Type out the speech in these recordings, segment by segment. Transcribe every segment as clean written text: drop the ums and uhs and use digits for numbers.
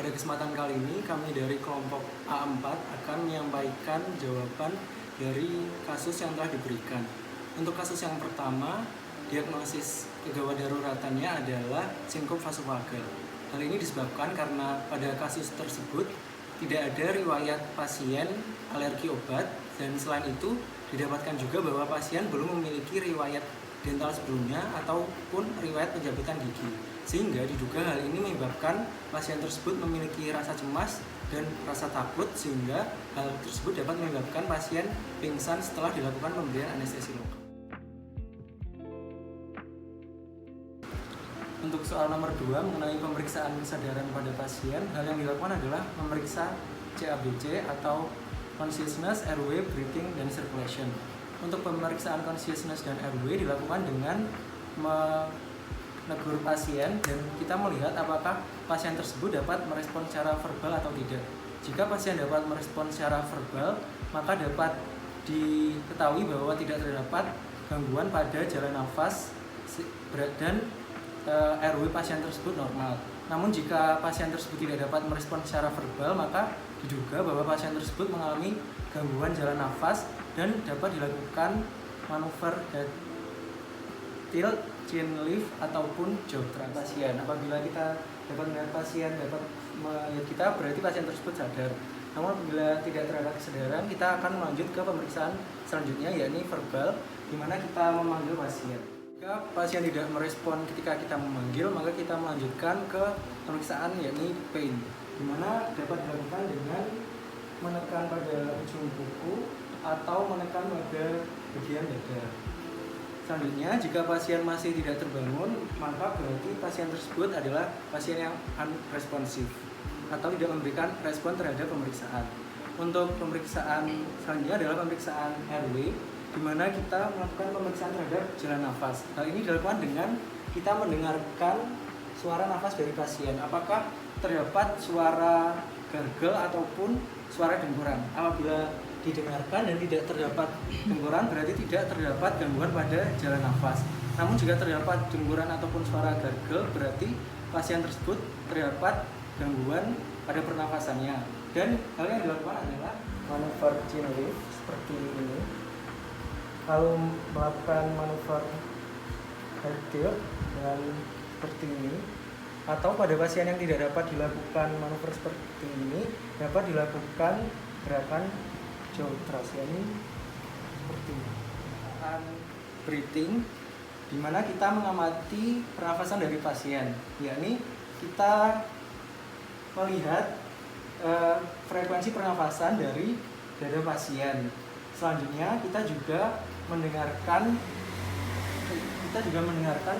Pada kesempatan kali ini, kami dari kelompok A4 akan menyampaikan jawaban dari kasus yang telah diberikan. Untuk kasus yang pertama, diagnosis kegawat daruratannya adalah sinkop vasovagal. Hal ini disebabkan karena pada kasus tersebut tidak ada riwayat pasien alergi obat, dan selain itu didapatkan juga bahwa pasien belum memiliki riwayat dental sebelumnya ataupun riwayat pencabutan gigi, sehingga diduga hal ini menyebabkan pasien tersebut memiliki rasa cemas dan rasa takut, sehingga hal tersebut dapat menyebabkan pasien pingsan setelah dilakukan pemberian anestesi lokal. Untuk soal nomor 2 mengenai pemeriksaan kesadaran pada pasien, hal yang dilakukan adalah memeriksa CABC atau Consciousness, Airway, Breathing, dan Circulation. Untuk pemeriksaan consciousness dan airway dilakukan dengan menegur pasien dan kita melihat apakah pasien tersebut dapat merespon secara verbal atau tidak. Jika pasien dapat merespon secara verbal, maka dapat diketahui bahwa tidak terdapat gangguan pada jalan nafas dan airway pasien tersebut normal. Namun jika pasien tersebut tidak dapat merespon secara verbal, maka diduga bahwa pasien tersebut mengalami gangguan jalan nafas dan dapat dilakukan manuver head tilt, chin lift, ataupun jaw thrust pasien. Apabila kita dapat melihat pasien dapat melihat kita, berarti pasien tersebut sadar. Namun apabila tidak terdapat kesadaran, kita akan melanjut ke pemeriksaan selanjutnya, yakni verbal, di mana kita memanggil pasien. Jika pasien tidak merespon ketika kita memanggil, maka kita melanjutkan ke pemeriksaan yakni pain, di mana dapat dilakukan dengan menekan pada ujung kuku atau menekan pada bagian dada. Selanjutnya, jika pasien masih tidak terbangun, maka berarti pasien tersebut adalah pasien yang unresponsif atau tidak memberikan respon terhadap pemeriksaan. Untuk pemeriksaan selanjutnya adalah pemeriksaan airway, di mana kita melakukan pemeriksaan terhadap jalan nafas. Hal ini dilakukan dengan kita mendengarkan suara nafas dari pasien. Apakah terdapat suara gargle ataupun suara dengkuran? Apabila didengarkan dan tidak terdapat dengkuran, berarti tidak terdapat gangguan pada jalan nafas. Namun jika terdapat dengkuran ataupun suara gargle, berarti pasien tersebut terdapat gangguan pada pernafasannya. Dan hal yang dilakukan adalah manuver chin lift seperti ini, lalu melakukan manuver head tilt dengan seperti ini, atau pada pasien yang tidak dapat dilakukan manuver seperti ini, dapat dilakukan gerakan jaw thrust, yakni seperti ini. Breathing, di mana kita mengamati pernafasan dari pasien, yakni kita melihat frekuensi pernafasan dari dada pasien. Selanjutnya kita juga mendengarkan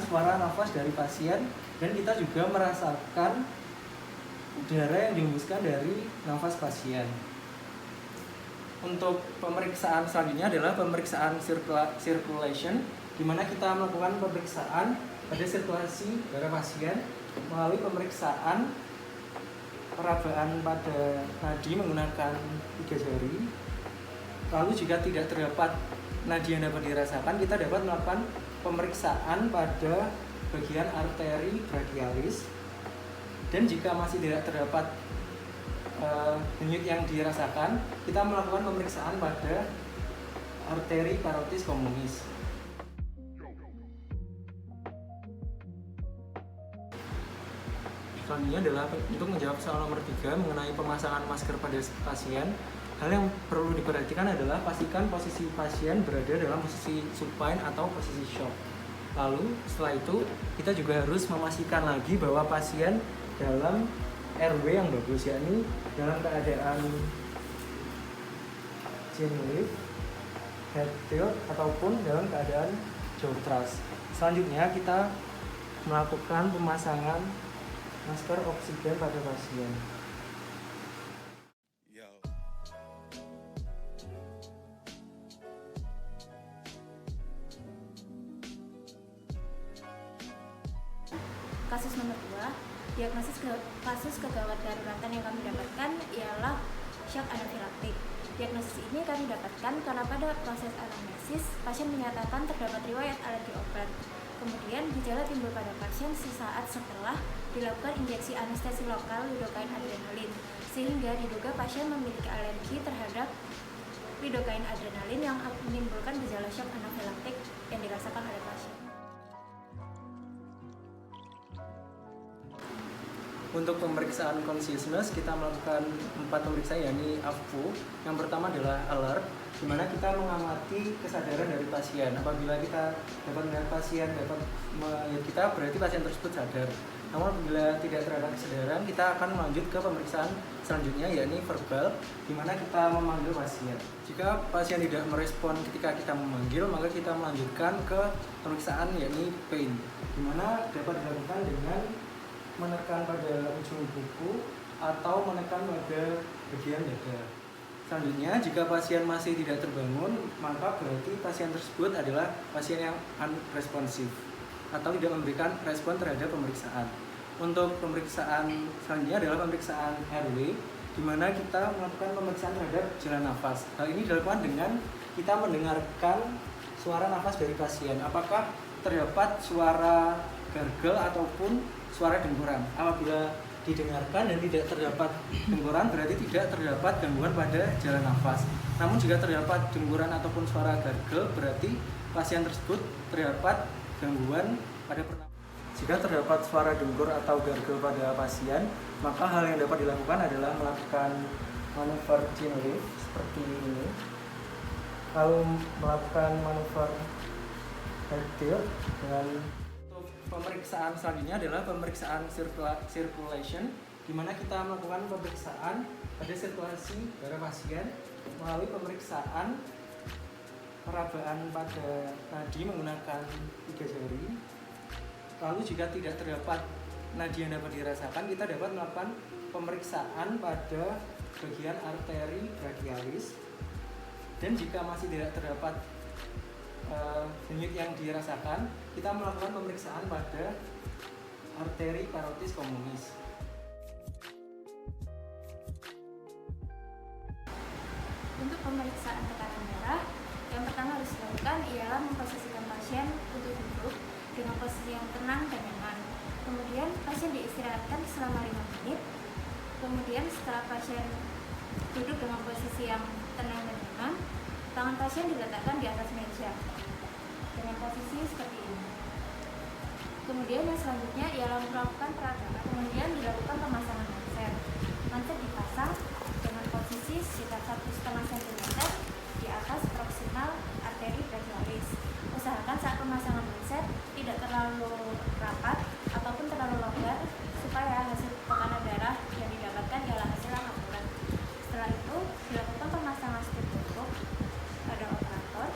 suara nafas dari pasien, dan kita juga merasakan udara yang dihembuskan dari nafas pasien. Untuk pemeriksaan selanjutnya adalah pemeriksaan circulation, di mana kita melakukan pemeriksaan pada sirkulasi darah pasien melalui pemeriksaan perabaan pada nadi menggunakan 3 jari. Lalu jika tidak terdapat nadi yang dapat dirasakan, kita dapat melakukan pemeriksaan pada bagian arteri brachialis. Dan jika masih tidak terdapat denyut yang dirasakan, kita melakukan pemeriksaan pada arteri carotis communis. Selanjutnya adalah untuk menjawab soal nomor 3 mengenai pemasangan masker pada pasien. Hal yang perlu diperhatikan adalah pastikan posisi pasien berada dalam posisi supine atau posisi shock. Lalu setelah itu kita juga harus memastikan lagi bahwa pasien dalam airway yang bagus, yakni dalam keadaan chin lift, head tilt, ataupun dalam keadaan jaw thrust. Selanjutnya kita melakukan pemasangan masker oksigen pada pasien. Kasus nomor 2, diagnosis kasus kegawat daruratan yang kami dapatkan ialah shock anafilaktik. Diagnosis ini kami dapatkan karena pada proses anamnesis pasien menyatakan terdapat riwayat alergi obat. Kemudian gejala timbul pada pasien sesaat setelah dilakukan injeksi anestesi lokal lidokain adrenalin, sehingga diduga pasien memiliki alergi terhadap lidokain adrenalin yang menimbulkan gejala shock anafilaktik yang dirasakan oleh pasien. Untuk pemeriksaan consciousness, kita melakukan 4 pemeriksaan, yakni AFPO. Yang pertama adalah alert, di mana kita mengamati kesadaran dari pasien. Apabila kita dapat melihat pasien dapat melihat kita, berarti pasien tersebut sadar. Namun apabila tidak terhadap kesadaran, kita akan melanjut ke pemeriksaan selanjutnya, yakni verbal, di mana kita memanggil pasien. Jika pasien tidak merespon ketika kita memanggil, maka kita melanjutkan ke pemeriksaan, yakni pain, di mana dapat dilakukan dengan menekan pada ujung kuku atau menekan pada bagian dada. Selanjutnya, jika pasien masih tidak terbangun, maka berarti pasien tersebut adalah pasien yang unresponsif atau tidak memberikan respon terhadap pemeriksaan. Untuk pemeriksaan selanjutnya adalah pemeriksaan airway, di mana kita melakukan pemeriksaan terhadap jalan nafas. Hal ini dilakukan dengan kita mendengarkan suara nafas dari pasien. Apakah terdapat suara gargle ataupun suara dengkuran. Apabila didengarkan dan tidak terdapat dengkuran, berarti tidak terdapat gangguan pada jalan nafas. Namun jika terdapat dengkuran ataupun suara gargle, berarti pasien tersebut terdapat gangguan pada pernafasan. Jika terdapat suara dengkur atau gargle pada pasien, maka hal yang dapat dilakukan adalah melakukan manuver chin lift seperti ini, lalu melakukan manuver head tilt dengan. Pemeriksaan selanjutnya adalah pemeriksaan circulation, di mana kita melakukan pemeriksaan pada sirkulasi darah pasien melalui pemeriksaan perabaan pada nadi menggunakan 3 jari. Lalu jika tidak terdapat nadi yang dapat dirasakan, kita dapat melakukan pemeriksaan pada bagian arteri brachialis. Dan jika masih tidak terdapat denyut yang dirasakan, kita melakukan pemeriksaan pada arteri karotis communis. Untuk pemeriksaan tekanan darah, yang pertama harus dilakukan ialah memposisikan pasien untuk duduk dengan posisi yang tenang dan nyaman. Kemudian pasien diistirahatkan selama 5 menit. Kemudian setelah pasien duduk dengan posisi yang tenang dan nyaman, tangan pasien diletakkan di atas meja dengan posisi seperti ini. Kemudian yang selanjutnya ialah melakukan perabaan. Kemudian dilakukan pemasangan manset. Manset dipasang dengan posisi sekitar 1,5 cm di atas proksimal arteri brachialis. Usahakan saat pemasangan manset tidak terlalu rapat ataupun terlalu longgar supaya hasil tekanan darah yang didapatkan ialah hasil yang akurat. Setelah itu dilakukan pemasangan stetoskop pada operator.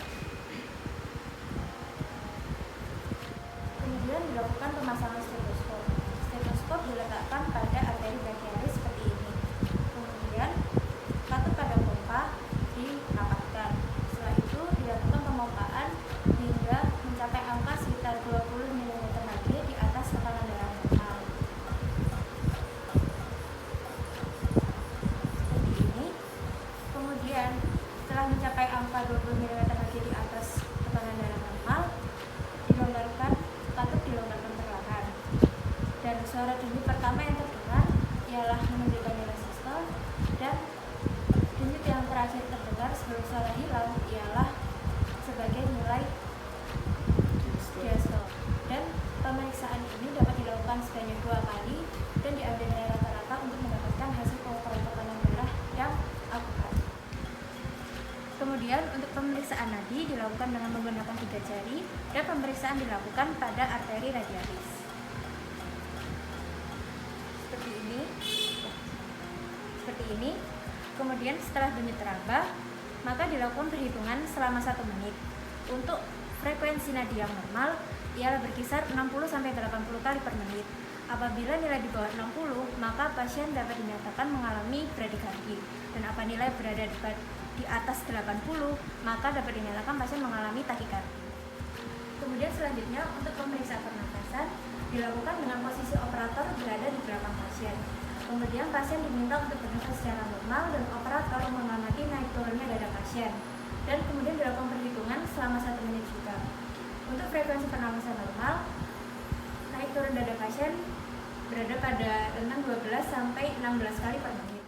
Kemudian dilakukan pemasangan stetoskop. Stetoskop diletakkan pada arteri brachialis seperti ini. Kemudian katup pada pompa dirapatkan. Setelah itu dilakukan pemompaan hingga mencapai angka sekitar 20 mm lagi di atas tekanan darah normal. Seperti ini. Kemudian setelah mencapai angka 20 mm lagi di atas tekanan darah normal, dilonggarkan, katup dilonggarkan perlahan. Dan suara denyut pertama yang terdengar ialah menunjukkan nilai sistol, dan denyut yang terakhir terdengar sebelum suara hilang ialah sebagai nilai diastol. Dan pemeriksaan ini dapat dilakukan sebanyak 2 kali dan diambil dari rata-rata untuk mendapatkan hasil pengukuran tekanan darah yang akurat. Kemudian untuk pemeriksaan nadi dilakukan dengan menggunakan 3 jari dan pemeriksaan dilakukan pada arteri radialis. Seperti ini. Kemudian setelah denyut teraba, maka dilakukan perhitungan selama 1 menit. Untuk frekuensi nadi yang normal ialah berkisar 60-80 kali per menit. Apabila nilai di bawah 60, maka pasien dapat dinyatakan mengalami bradikardi. Dan apabila berada di atas 80, maka dapat dinyatakan pasien mengalami takikardi. Kemudian selanjutnya untuk pemeriksaan pernafasan dilakukan dengan posisi operator berada di belakang pasien. Kemudian pasien diminta untuk bernafas secara normal dan operator mengamati naik turunnya dada pasien. Dan kemudian dilakukan perhitungan selama 1 menit juga. Untuk frekuensi pernapasan normal, naik turun dada pasien berada pada rentang 12 sampai 16 kali per menit.